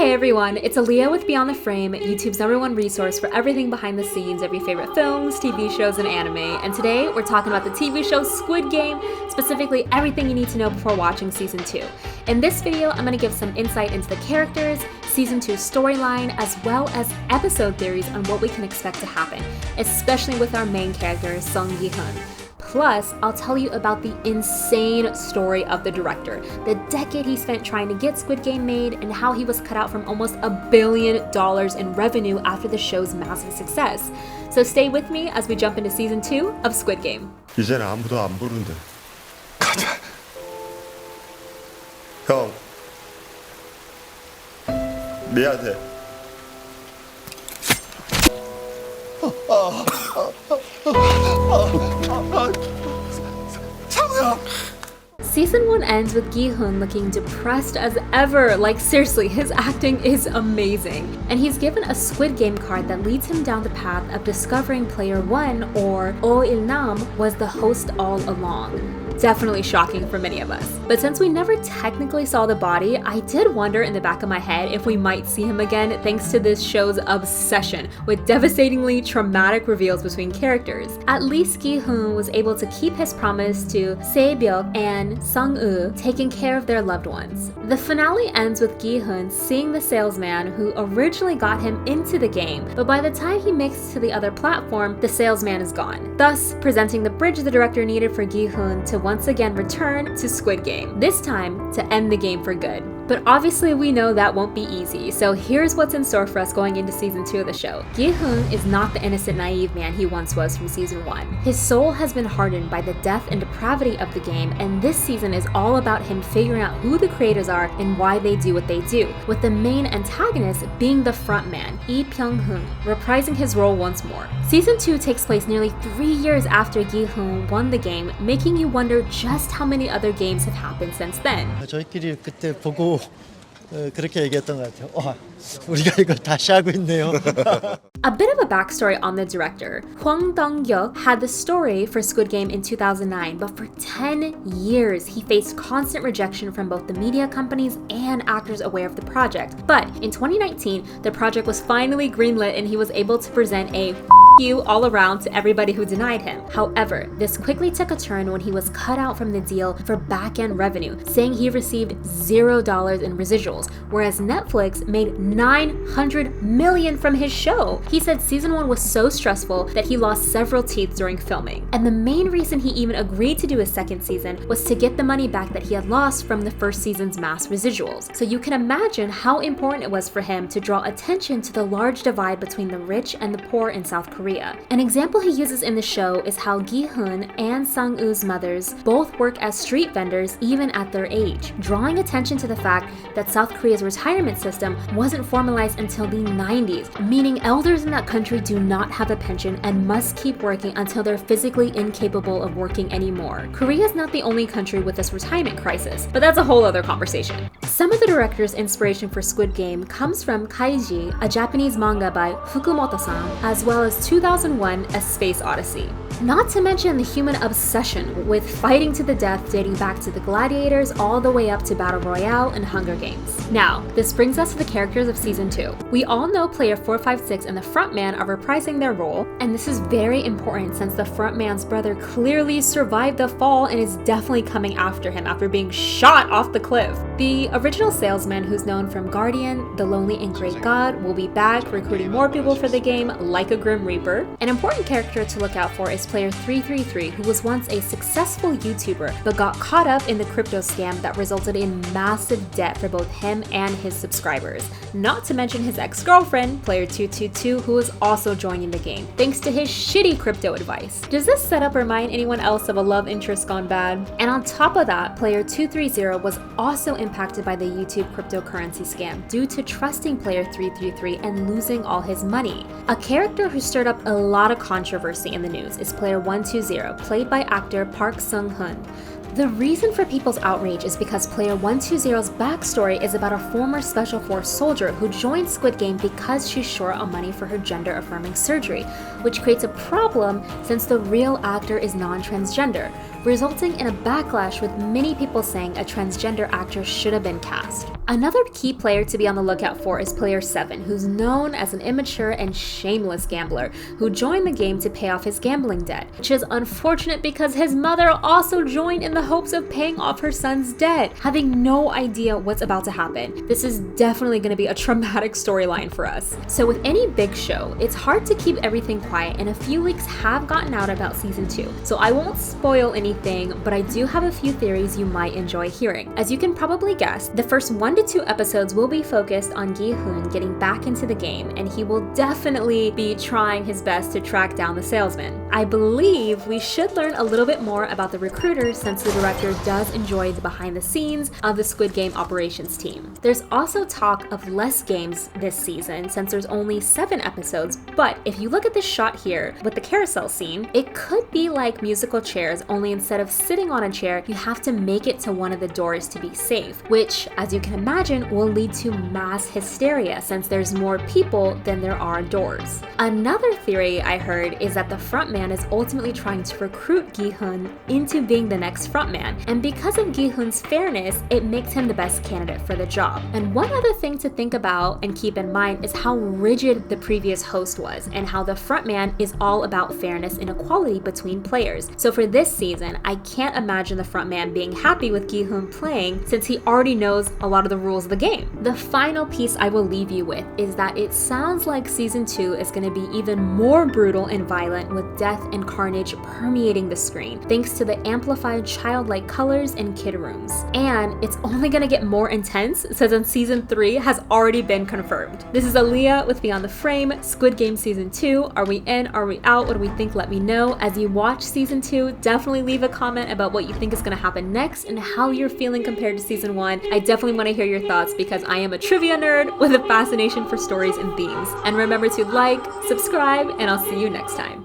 Hey everyone, it's Aaliyah with Beyond the Frame, YouTube's #1 resource for everything behind the scenes of your favorite films, TV shows, and anime. And today we're talking about the TV show Squid Game, specifically everything you need to know before watching Season 2. In this video, I'm going to give some insight into the characters, Season 2's storyline, as well as episode theories on what we can expect to happen, especially with our main character, Sung Gi-hun. Plus, I'll tell you about the insane story of the director, the decade he spent trying to get Squid Game made, and how he was cut out from almost $1 billion in revenue after the show's massive success. So stay with me as we jump into Season 2 of Squid Game. 이제는 아무도 안 부르는데. 가자. 형. 미안해. Season 1 ends with Gi-hun looking depressed as ever. Like, seriously, his acting is amazing. And he's given a Squid Game card that leads him down the path of discovering Player 1, or Oh Il-nam, was the host all along. Definitely shocking for many of us. But since we never technically saw the body, I did wonder in the back of my head if we might see him again thanks to this show's obsession with devastatingly traumatic reveals between characters. At least Gi-hun was able to keep his promise to Se-byuk and Sung-woo taking care of their loved ones. The finale ends with Gi-hun seeing the salesman who originally got him into the game, but by the time he makes it to the other platform, the salesman is gone, thus presenting the bridge the director needed for Gi-hun to once again return to Squid Game, this time to end the game for good. But obviously we know that won't be easy, so here's what's in store for us going into Season 2 of the show. Gi-hun is not the innocent, naive man he once was from Season 1. His soul has been hardened by the death and depravity of the game, and this season is all about him figuring out who the creators are and why they do what they do, with the main antagonist being the frontman, Lee Pyung-hoon, reprising his role once more. Season 2 takes place nearly 3 years after Gi-hun won the game, making you wonder just how many other games have happened since then. 저희끼리 그때 보고 그렇게 얘기했던 것 같아요. 와, 우리가 이걸 다시 하고 있네요. A bit of a backstory on the director. Hwang Dong-hyuk had the story for Squid Game in 2009, but for 10 years he faced constant rejection from both the media companies and actors aware of the project. But in 2019, the project was finally greenlit and he was able to present a you all around to everybody who denied him. However, this quickly took a turn when he was cut out from the deal for back-end revenue, saying he received $0 in residuals, whereas Netflix made $900 million from his show. He said Season 1 was so stressful that he lost several teeth during filming. And the main reason he even agreed to do a second season was to get the money back that he had lost from the first season's mass residuals. So you can imagine how important it was for him to draw attention to the large divide between the rich and the poor in South Korea. An example he uses in the show is how Gi-hun and Sang-woo's mothers both work as street vendors even at their age, drawing attention to the fact that South Korea's retirement system wasn't formalized until the 90s, meaning elders in that country do not have a pension and must keep working until they're physically incapable of working anymore. Korea is not the only country with this retirement crisis, but that's a whole other conversation. Some of the director's inspiration for Squid Game comes from Kaiji, a Japanese manga by Fukumoto-san, as well as 2001: A Space Odyssey. Not to mention the human obsession with fighting to the death dating back to the Gladiators all the way up to Battle Royale and Hunger Games. Now, this brings us to the characters of Season 2. We all know Player 456 and the frontman are reprising their role, and this is very important since the frontman's brother clearly survived the fall and is definitely coming after him after being shot off the cliff. The original salesman, who's known from Guardian, The Lonely and Great God, will be back recruiting more people for the game like a Grim Reaper. An important character to look out for is Player 333, who was once a successful YouTuber but got caught up in the crypto scam that resulted in massive debt for both him and his subscribers. Not to mention his ex-girlfriend, Player 222, who is also joining the game, thanks to his shitty crypto advice. Does this setup remind anyone else of a love interest gone bad? And on top of that, Player 230 was also impacted by the YouTube cryptocurrency scam due to trusting Player 333 and losing all his money. A character who stirred up a lot of controversy in the news is Player 120, played by actor Park Sung-hoon. The reason for people's outrage is because Player 120's backstory is about a former Special Force soldier who joined Squid Game because she's short on money for her gender-affirming surgery, which creates a problem since the real actor is non-transgender, resulting in a backlash with many people saying a transgender actor should have been cast. Another key player to be on the lookout for is player 7, who's known as an immature and shameless gambler who joined the game to pay off his gambling debt, which is unfortunate because his mother also joined in the hopes of paying off her son's debt, having no idea what's about to happen. This is definitely going to be a traumatic storyline for us. So with any big show, it's hard to keep everything quiet, and a few leaks have gotten out about season 2. So I won't spoil anything, but I do have a few theories you might enjoy hearing. As you can probably guess, the first 1 to 2 episodes will be focused on Gi-hoon getting back into the game, and he will definitely be trying his best to track down the salesman. I believe we should learn a little bit more about the recruiters since the director does enjoy the behind the scenes of the Squid Game operations team. There's also talk of less games this season since there's only 7 episodes, but if you look at this shot here with the carousel scene, it could be like musical chairs, only instead of sitting on a chair, you have to make it to one of the doors to be safe, which, as you can imagine, will lead to mass hysteria since there's more people than there are doors. Another theory I heard is that the frontman is ultimately trying to recruit Gi-hoon into being the next frontman, and because of Gi-hoon's fairness, it makes him the best candidate for the job. And one other thing to think about and keep in mind is how rigid the previous host was, and how the frontman is all about fairness and equality between players. So for this season, I can't imagine the frontman being happy with Gi-hoon playing since he already knows a lot of the rules of the game. The final piece I will leave you with is that it sounds like season 2 is going to be even more brutal and violent, with death and carnage permeating the screen thanks to the amplified childlike colors and kid rooms. And it's only going to get more intense since season 3 has already been confirmed. This is Aaliyah with Beyond the Frame, Squid Game season 2. Are we in? Are we out? What do we think? Let me know. As you watch season 2, definitely leave a comment about what you think is going to happen next and how you're feeling compared to season 1. I definitely want to hear your thoughts because I am a trivia nerd with a fascination for stories and themes. And remember to like, subscribe, and I'll see you next time.